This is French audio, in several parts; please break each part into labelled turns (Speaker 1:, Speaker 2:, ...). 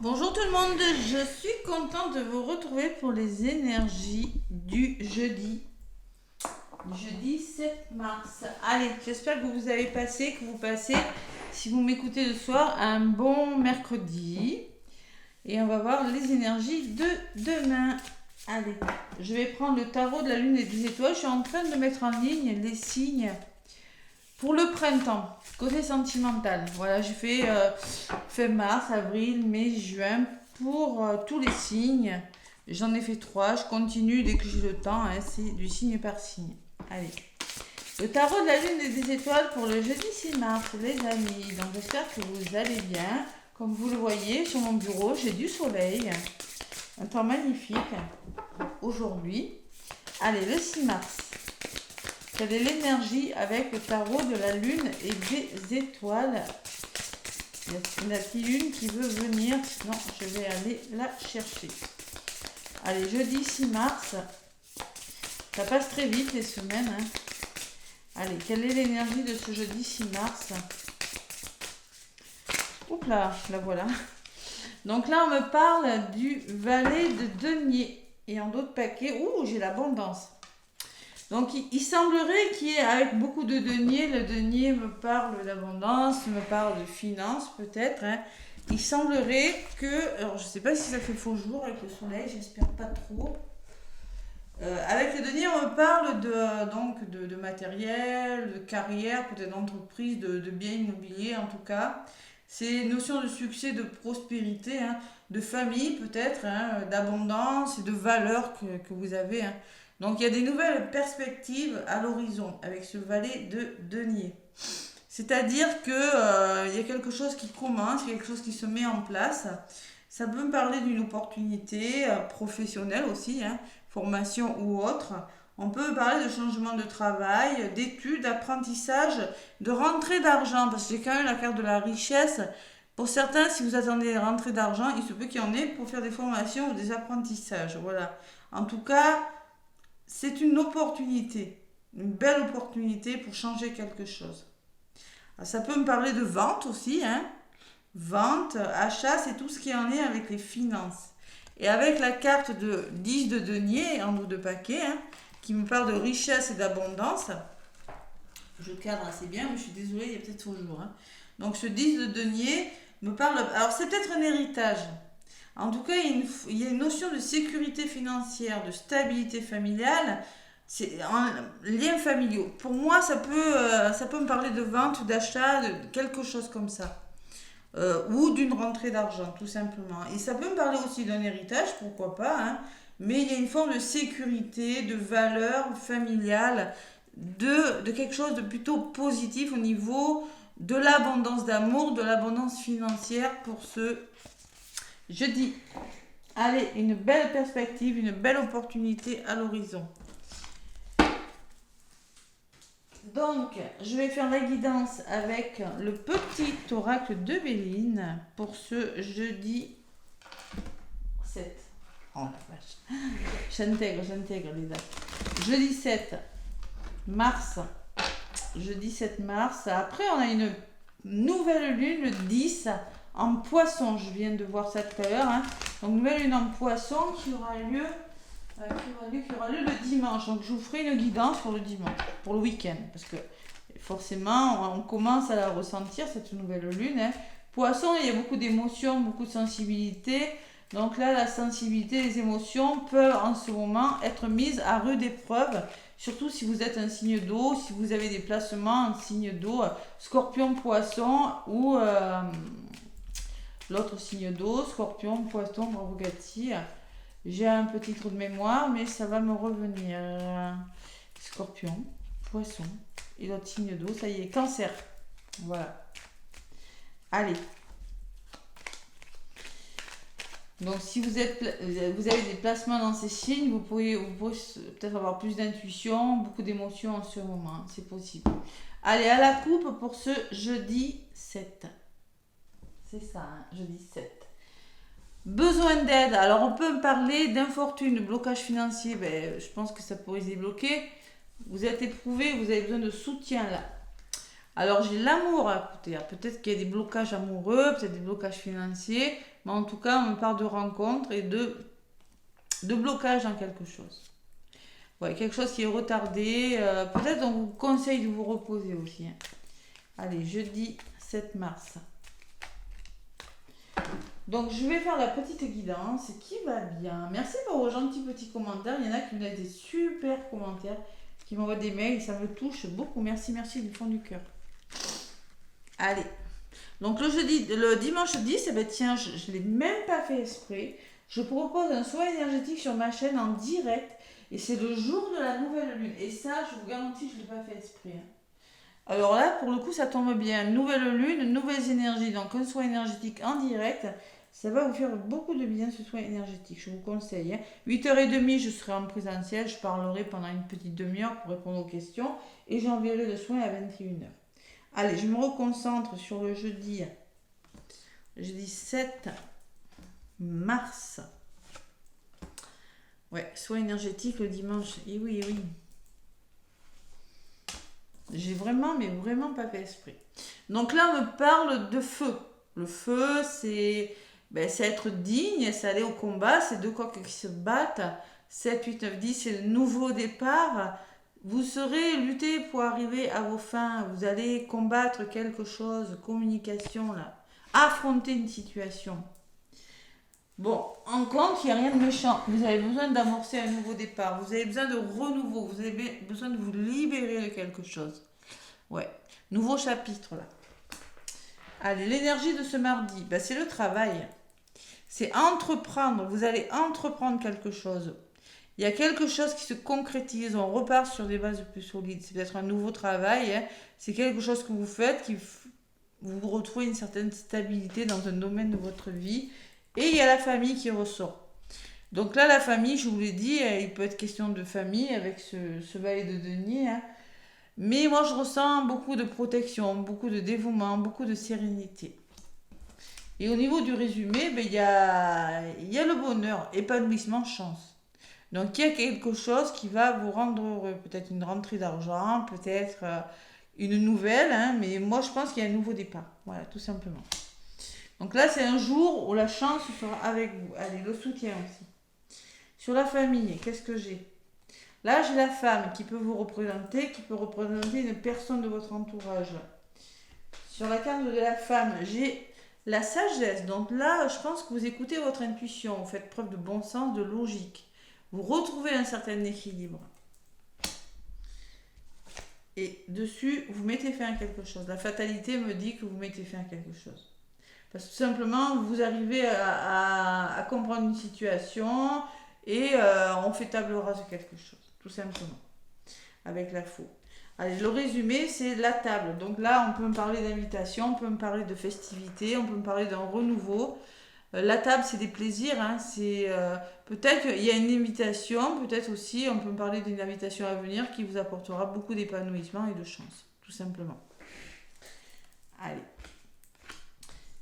Speaker 1: Bonjour tout le monde, je suis contente de vous retrouver pour les énergies du jeudi 7 mars. Allez, j'espère que vous avez passé, que vous passez, si vous m'écoutez le soir, un bon mercredi. Et on va voir les énergies de demain. Allez, je vais prendre le tarot de la lune et des étoiles. Je suis en train de mettre en ligne les signes pour le printemps, côté sentimental. Voilà, je fais mars, avril, mai, juin pour tous les signes. J'en ai fait 3, je continue dès que j'ai le temps, hein, c'est du signe par signe. Allez. Le tarot de la lune et des étoiles pour le jeudi 6 mars, les amis. Donc j'espère que vous allez bien. Comme vous le voyez, sur mon bureau, j'ai du soleil. Un temps magnifique aujourd'hui. Allez, le 6 mars. Quelle est l'énergie avec le tarot de la lune et des étoiles? Y a-t-il une qui veut venir? Sinon, je vais aller la chercher. Allez, jeudi 6 mars. Ça passe très vite les semaines. Hein. Allez, quelle est l'énergie de ce jeudi 6 mars? Oups là, la voilà. Donc là, on me parle du valet de denier. Et en d'autres paquets, ouh, j'ai l'abondance. Donc il semblerait qu'il y ait, avec beaucoup de deniers, le denier me parle d'abondance, me parle de finances peut-être. Hein. Il semblerait que, alors je ne sais pas si ça fait faux jour avec le soleil, j'espère pas trop. Avec le denier, on me parle de matériel, de carrière, peut-être d'entreprise, de biens immobiliers en tout cas. C'est une notion de succès, de prospérité, hein, de famille peut-être, hein, d'abondance et de valeur que vous avez. Hein. Donc il y a des nouvelles perspectives à l'horizon avec ce valet de denier. C'est-à-dire que il y a quelque chose qui commence, quelque chose qui se met en place. Ça peut me parler d'une opportunité professionnelle aussi, hein, formation ou autre. On peut parler de changement de travail, d'études, d'apprentissage, de rentrée d'argent, parce que j'ai quand même la carte de la richesse. Pour certains, si vous attendez des rentrées d'argent, il se peut qu'il y en ait pour faire des formations ou des apprentissages. Voilà. En tout cas, c'est une opportunité, une belle opportunité pour changer quelque chose. Ça peut me parler de vente aussi, hein. Vente, achat, c'est tout ce qui en est avec les finances. Et avec la carte de 10 de denier en haut de paquet, hein, qui me parle de richesse et d'abondance, je cadre assez bien, mais je suis désolée, il y a peut-être faux jour. Hein. Donc ce 10 de denier me parle. Alors c'est peut-être un héritage. En tout cas, il y a une notion de sécurité financière, de stabilité familiale. C'est un lien familial. Pour moi, ça peut me parler de vente, d'achat, de quelque chose comme ça. Ou d'une rentrée d'argent, tout simplement. Et ça peut me parler aussi d'un héritage, pourquoi pas, hein, mais il y a une forme de sécurité, de valeur familiale, de quelque chose de plutôt positif au niveau de l'abondance d'amour, de l'abondance financière pour ce jeudi. Allez, une belle perspective, une belle opportunité à l'horizon. Donc, je vais faire la guidance avec le petit oracle de Béline pour ce jeudi 7. Oh la vache. J'intègre les dates. Jeudi 7 mars. Jeudi 7 mars. Après, on a une nouvelle lune le 10 en poisson. Je viens de voir ça tout à l'heure. Hein. Donc, nouvelle lune en poisson qui aura lieu le dimanche. Donc je vous ferai une guidance pour le dimanche, pour le week-end. Parce que forcément, on commence à la ressentir, cette nouvelle lune. Hein. Poisson, il y a beaucoup d'émotions, beaucoup de sensibilité. Donc là, la sensibilité, les émotions peuvent en ce moment être mises à rude épreuve. Surtout si vous êtes un signe d'eau, si vous avez des placements en signe d'eau, scorpion, poisson ou l'autre signe d'eau, scorpion, poisson, Bravo-Gatti. J'ai un petit trou de mémoire, mais ça va me revenir. Scorpion, poisson et l'autre signe d'eau, ça y est, cancer. Voilà. Allez. Donc si vous avez des placements dans ces signes, vous pouvez peut-être avoir plus d'intuition, beaucoup d'émotions en ce moment. C'est possible. Allez, à la coupe pour ce jeudi 7. C'est ça, hein, jeudi 7. Besoin d'aide. Alors, on peut me parler d'infortune, de blocage financier. Ben, je pense que ça pourrait se débloquer. Vous êtes éprouvé, vous avez besoin de soutien là. Alors, j'ai l'amour à côté. Peut-être qu'il y a des blocages amoureux, peut-être des blocages financiers. Mais en tout cas, on me parle de rencontres et de blocage dans quelque chose. Ouais, quelque chose qui est retardé. Peut-être on vous conseille de vous reposer aussi. Hein. Allez, jeudi 7 mars. Donc, je vais faire la petite guidance qui va bien. Merci pour vos gentils petits commentaires. Il y en a qui me laissent des super commentaires, qui m'envoient des mails. Ça me touche beaucoup. Merci, merci du fond du cœur. Allez. Donc, le dimanche 10, eh ben, tiens, je ne l'ai même pas fait exprès. Je propose un soin énergétique sur ma chaîne en direct. Et c'est le jour de la nouvelle lune. Et ça, je vous garantis, je ne l'ai pas fait exprès. Hein. Alors là, pour le coup, ça tombe bien. Nouvelle lune, nouvelles énergies. Donc, un soin énergétique en direct. Ça va vous faire beaucoup de bien, ce soin énergétique. Je vous conseille. Hein. 8h30, je serai en présentiel. Je parlerai pendant une petite demi-heure pour répondre aux questions. Et j'enverrai le soin à 21h. Allez, je me reconcentre sur le jeudi 7 mars. Ouais, soin énergétique le dimanche. Et oui, oui. J'ai vraiment, mais vraiment pas fait esprit. Donc là, on me parle de feu. Le feu, c'est être digne, c'est aller au combat, c'est deux coqs qui se battent. 7, 8, 9, 10, c'est le nouveau départ. Vous serez lutter pour arriver à vos fins. Vous allez combattre quelque chose, communication, là. Affronter une situation. Bon, en compte, il n'y a rien de méchant. Vous avez besoin d'amorcer un nouveau départ. Vous avez besoin de renouveau. Vous avez besoin de vous libérer de quelque chose. Ouais. Nouveau chapitre, là. Allez, l'énergie de ce mardi, c'est le travail. C'est entreprendre. Vous allez entreprendre quelque chose. Il y a quelque chose qui se concrétise. On repart sur des bases plus solides. C'est peut-être un nouveau travail. Hein. C'est quelque chose que vous faites vous retrouvez une certaine stabilité dans un domaine de votre vie. Et il y a la famille qui ressort. Donc là, la famille, je vous l'ai dit, il peut être question de famille avec ce valet de denier. Hein. Mais moi, je ressens beaucoup de protection, beaucoup de dévouement, beaucoup de sérénité. Et au niveau du résumé, il y a le bonheur, épanouissement, chance. Donc il y a quelque chose qui va vous rendre heureux. Peut-être une rentrée d'argent, peut-être une nouvelle. Hein, mais moi, je pense qu'il y a un nouveau départ. Voilà, tout simplement. Donc là, c'est un jour où la chance sera avec vous. Allez, le soutien aussi. Sur la famille, qu'est-ce que j'ai ? Là, j'ai la femme qui peut vous représenter, qui peut représenter une personne de votre entourage. Sur la carte de la femme, j'ai la sagesse. Donc là, je pense que vous écoutez votre intuition. Vous faites preuve de bon sens, de logique. Vous retrouvez un certain équilibre. Et dessus, vous mettez fin à quelque chose. La fatalité me dit que vous mettez fin à quelque chose. Parce que tout simplement, vous arrivez à comprendre une situation et on fait table rase de quelque chose, tout simplement, avec la faux. Allez, le résumé, c'est la table. Donc là, on peut me parler d'invitation, on peut me parler de festivité, on peut me parler d'un renouveau. La table, c'est des plaisirs. Hein, peut-être qu'il y a une invitation, peut-être aussi, on peut me parler d'une invitation à venir qui vous apportera beaucoup d'épanouissement et de chance, tout simplement. Allez.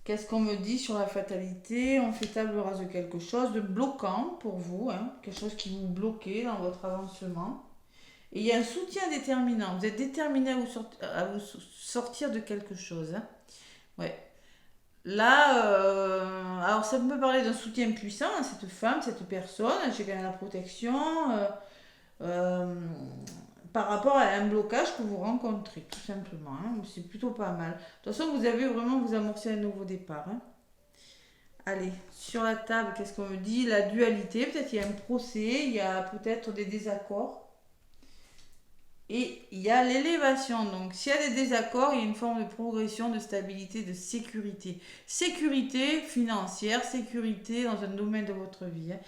Speaker 1: Qu'est-ce qu'on me dit sur la fatalité ? On fait table rase de quelque chose de bloquant pour vous, hein, quelque chose qui vous bloque dans votre avancement. Et il y a un soutien déterminant. Vous êtes déterminé à vous sortir de quelque chose. Hein. Ouais. Là, alors ça peut parler d'un soutien puissant à cette femme, cette personne. J'ai quand même la protection. Par rapport à un blocage que vous rencontrez, tout simplement. Hein. C'est plutôt pas mal. De toute façon, vous avez vraiment vous amorcé un nouveau départ. Hein. Allez, sur la table, qu'est-ce qu'on me dit ? La dualité, peut-être il y a un procès, il y a peut-être des désaccords. Et il y a l'élévation. Donc, s'il y a des désaccords, il y a une forme de progression, de stabilité, de sécurité. Sécurité financière, sécurité dans un domaine de votre vie. Hein.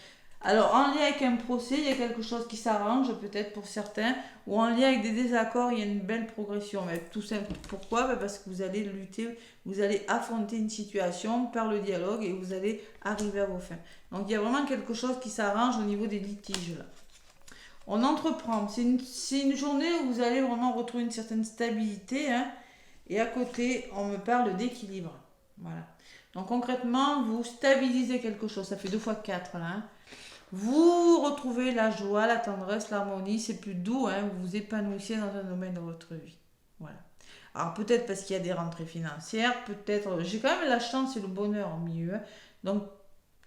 Speaker 1: Alors, en lien avec un procès, il y a quelque chose qui s'arrange, peut-être pour certains, ou en lien avec des désaccords, il y a une belle progression. Mais tout simple. Pourquoi ? Parce que vous allez lutter, vous allez affronter une situation par le dialogue et vous allez arriver à vos fins. Donc, il y a vraiment quelque chose qui s'arrange au niveau des litiges, là. On entreprend. C'est une journée où vous allez vraiment retrouver une certaine stabilité. Hein, et à côté, on me parle d'équilibre. Voilà. Donc, concrètement, vous stabilisez quelque chose. Ça fait 2 fois 4, là. Hein. Vous retrouvez la joie, la tendresse, l'harmonie, c'est plus doux, hein, vous vous épanouissez dans un domaine de votre vie. Voilà. Alors peut-être parce qu'il y a des rentrées financières, peut-être, j'ai quand même la chance et le bonheur au milieu. Hein. Donc,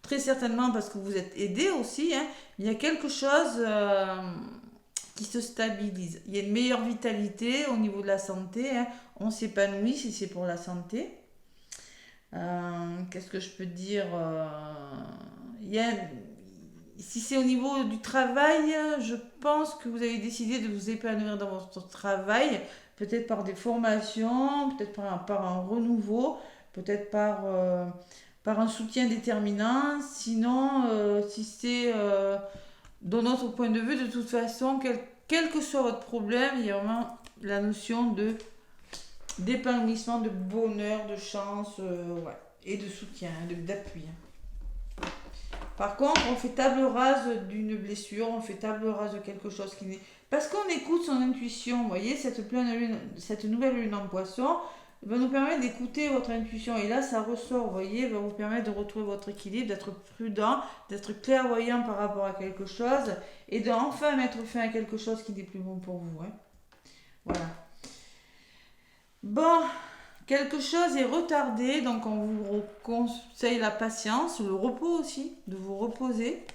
Speaker 1: très certainement parce que vous êtes aidé aussi, hein, il y a quelque chose qui se stabilise. Il y a une meilleure vitalité au niveau de la santé, hein. On s'épanouit si c'est pour la santé. Qu'est-ce que je peux dire il y a, si c'est au niveau du travail, je pense que vous avez décidé de vous épanouir dans votre travail, peut-être par des formations, peut-être par un renouveau, peut-être par un soutien déterminant. Sinon, si c'est de notre point de vue, de toute façon, quel que soit votre problème, il y a vraiment la notion d'épanouissement, de bonheur, de chance, ouais, et de soutien, d'appui. Par contre, on fait table rase d'une blessure, on fait table rase de quelque chose qui n'est... Parce qu'on écoute son intuition, vous voyez, cette nouvelle lune en poisson va nous permettre d'écouter votre intuition. Et là, ça ressort, vous voyez, va vous permettre de retrouver votre équilibre, d'être prudent, d'être clairvoyant par rapport à quelque chose et d'enfin mettre fin à quelque chose qui n'est plus bon pour vous. Hein. Voilà. Bon, quelque chose est retardé, donc on vous conseille la patience, le repos aussi, de vous reposer,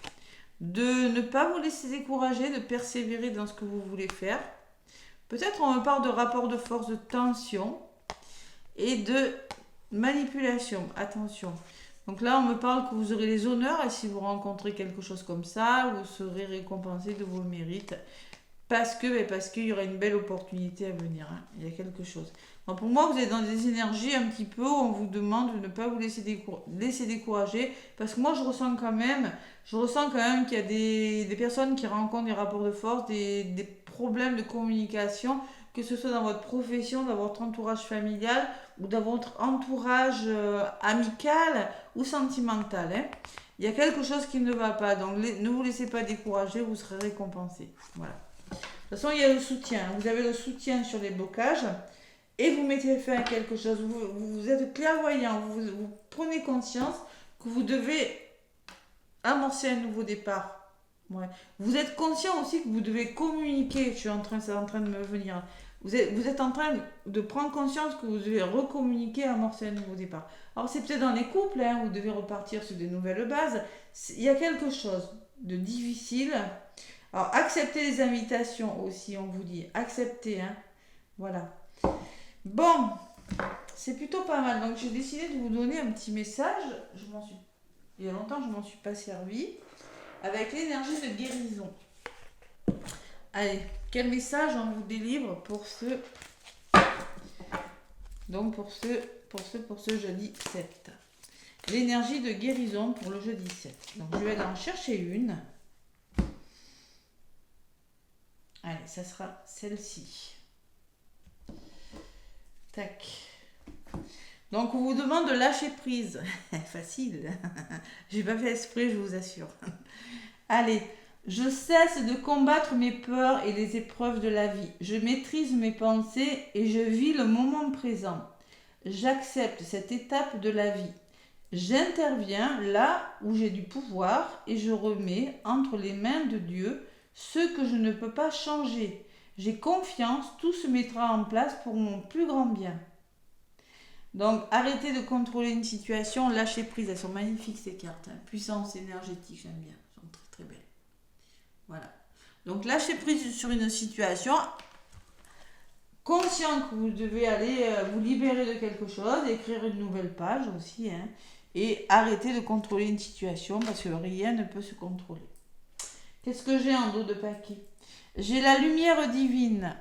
Speaker 1: de ne pas vous laisser décourager, de persévérer dans ce que vous voulez faire. Peut-être on me parle de rapport de force, de tension et de manipulation. Attention. Donc là, on me parle que vous aurez les honneurs et si vous rencontrez quelque chose comme ça, vous serez récompensé de vos mérites parce qu'il y aura une belle opportunité à venir. Hein. Il y a quelque chose. Donc pour moi, vous êtes dans des énergies un petit peu où on vous demande de ne pas vous laisser décourager parce que moi, je ressens quand même qu'il y a des personnes qui rencontrent des rapports de force, des problèmes de communication, que ce soit dans votre profession, dans votre entourage familial ou dans votre entourage amical ou sentimental. Hein. Il y a quelque chose qui ne va pas, donc ne vous laissez pas décourager, vous serez récompensé. Voilà. De toute façon, il y a le soutien. Vous avez le soutien sur les blocages et vous mettez fin à quelque chose. Vous êtes clairvoyant, vous prenez conscience que vous devez amorcer un nouveau départ. Ouais. Vous êtes conscient aussi que vous devez communiquer. C'est en train de me venir. Vous êtes en train de prendre conscience que vous devez recommuniquer, amorcer un nouveau départ. Alors c'est peut-être dans les couples, hein, vous devez repartir sur des nouvelles bases. Il y a quelque chose de difficile. Alors acceptez les invitations aussi, on vous dit. Acceptez, hein. Voilà. Bon, c'est plutôt pas mal. Donc j'ai décidé de vous donner un petit message. Il y a longtemps, je ne m'en suis pas servi. Avec l'énergie de guérison. Allez, quel message on vous délivre pour ce jeudi 7. L'énergie de guérison pour le jeudi 7. Donc je vais aller en chercher une. Allez, ça sera celle-ci. Tac. Donc, on vous demande de lâcher prise. Facile. J'ai pas fait exprès, je vous assure. Allez, je cesse de combattre mes peurs et les épreuves de la vie. Je maîtrise mes pensées et je vis le moment présent. J'accepte cette étape de la vie. J'interviens là où j'ai du pouvoir et je remets entre les mains de Dieu ce que je ne peux pas changer. J'ai confiance, tout se mettra en place pour mon plus grand bien. Donc, arrêtez de contrôler une situation, lâchez prise. Elles sont magnifiques ces cartes. Hein. Puissance énergétique, j'aime bien. Elles sont très très belles. Voilà. Donc, lâchez prise sur une situation. Conscient que vous devez aller vous libérer de quelque chose, écrire une nouvelle page aussi. Hein, et arrêtez de contrôler une situation parce que rien ne peut se contrôler. Qu'est-ce que j'ai en dos de paquet ? J'ai la lumière divine.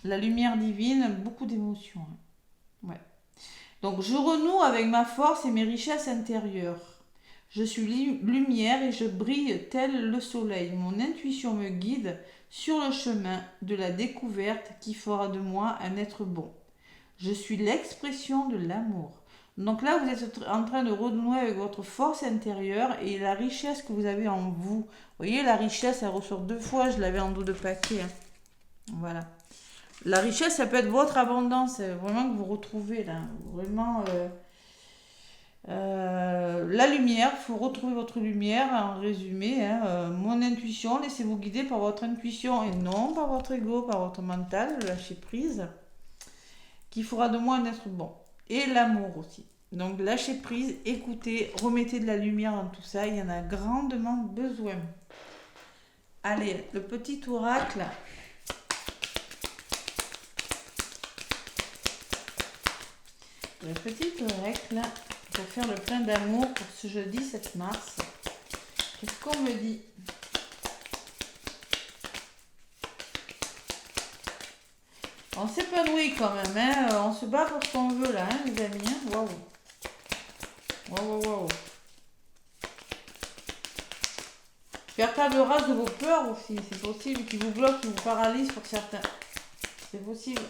Speaker 1: La lumière divine, beaucoup d'émotions. Hein. Ouais. Donc, je renoue avec ma force et mes richesses intérieures. Je suis lumière et je brille tel le soleil. Mon intuition me guide sur le chemin de la découverte qui fera de moi un être bon. Je suis l'expression de l'amour. Donc là, vous êtes en train de renouer avec votre force intérieure et la richesse que vous avez en vous. Vous voyez, la richesse, elle ressort 2 fois. Je l'avais en dos de paquet. Hein. Voilà. La richesse, ça peut être votre abondance, vraiment que vous retrouvez là. Vraiment, la lumière, il faut retrouver votre lumière en résumé. Hein, mon intuition, laissez-vous guider par votre intuition et non par votre ego, par votre mental, lâchez prise, qui fera de moi un être bon. Et l'amour aussi. Donc lâchez prise, écoutez, remettez de la lumière dans tout ça, il y en a grandement besoin. Allez, le petit oracle. Le petit oracle pour faire le plein d'amour pour ce jeudi 7 mars. Qu'est-ce qu'on me dit? On s'épanouit quand même, hein. On se bat pour ce qu'on veut là, hein, les amis. Hein. Waouh. Waouh, waouh, waouh. Faire table rase de vos peurs aussi, c'est possible, qui vous bloquent, qui vous paralysent pour certains. C'est possible.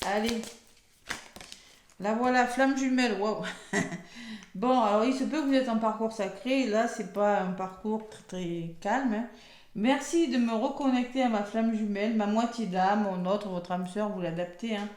Speaker 1: Allez. La voilà, flamme jumelle, waouh. Bon, alors il se peut que vous êtes en parcours sacré, là c'est pas un parcours très, très calme. Hein. Merci de me reconnecter à ma flamme jumelle, ma moitié d'âme, mon autre, votre âme sœur, vous l'adaptez. Hein.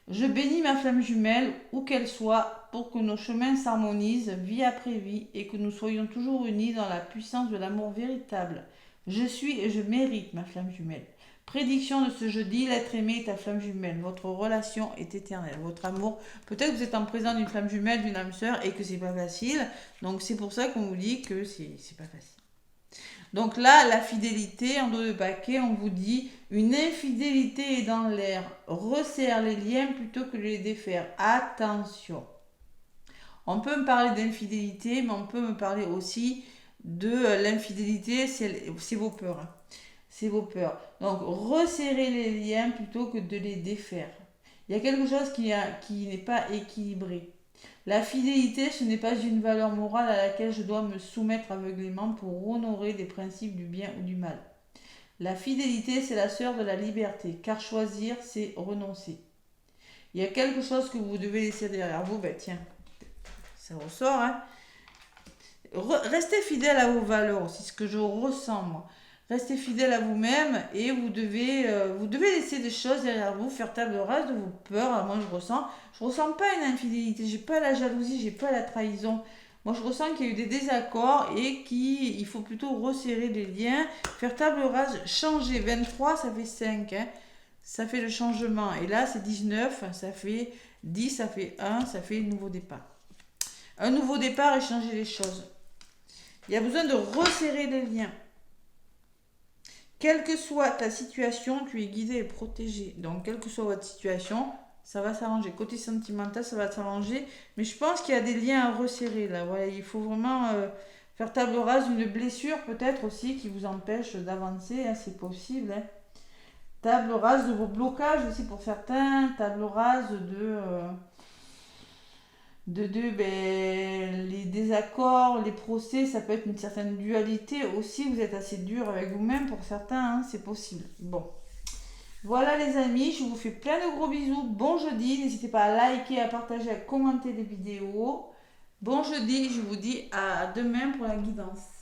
Speaker 1: Je bénis ma flamme jumelle, où qu'elle soit, pour que nos chemins s'harmonisent vie après vie et que nous soyons toujours unis dans la puissance de l'amour véritable. Je suis et je mérite ma flamme jumelle. Prédiction de ce jeudi, l'être aimé est ta flamme jumelle. Votre relation est éternelle. Votre amour, peut-être que vous êtes en présence d'une flamme jumelle, d'une âme sœur et que c'est pas facile. Donc c'est pour ça qu'on vous dit que c'est pas facile. Donc là, la fidélité, en dos de paquet, on vous dit une infidélité est dans l'air. Resserre les liens plutôt que de les défaire. Attention. On peut me parler d'infidélité, mais on peut me parler aussi de l'infidélité, c'est vos peurs. C'est vos peurs. Donc, resserrer les liens plutôt que de les défaire. Il y a quelque chose qui n'est pas équilibré. La fidélité, ce n'est pas une valeur morale à laquelle je dois me soumettre aveuglément pour honorer les principes du bien ou du mal. La fidélité, c'est la sœur de la liberté, car choisir, c'est renoncer. Il y a quelque chose que vous devez laisser derrière vous, ben tiens, ça ressort, hein. Restez fidèle à vos valeurs, c'est ce que je ressens, moi. Restez fidèle à vous-même et vous devez laisser des choses derrière vous, faire table rase de vos peurs. Alors moi, je ressens pas une infidélité, j'ai pas la jalousie, j'ai pas la trahison. Moi, je ressens qu'il y a eu des désaccords et qu'il faut plutôt resserrer les liens, faire table rase, changer. 23, ça fait 5, hein. Ça fait le changement. Et là, c'est 19, ça fait 10, ça fait 1, ça fait nouveau départ. Un nouveau départ et changer les choses. Il y a besoin de resserrer les liens. Quelle que soit ta situation, tu es guidé et protégé. Donc, quelle que soit votre situation, ça va s'arranger. Côté sentimental, ça va s'arranger. Mais je pense qu'il y a des liens à resserrer là. Voilà, il faut vraiment faire table rase d'une blessure peut-être aussi qui vous empêche d'avancer. Hein, c'est possible. Hein. Table rase de vos blocages aussi pour certains. Table rase les désaccords, les procès, ça peut être une certaine dualité aussi. Vous êtes assez dur avec vous-même pour certains, hein, c'est possible. Bon, voilà les amis, je vous fais plein de gros bisous. Bon jeudi, n'hésitez pas à liker, à partager, à commenter les vidéos. Bon jeudi, je vous dis à demain pour la guidance.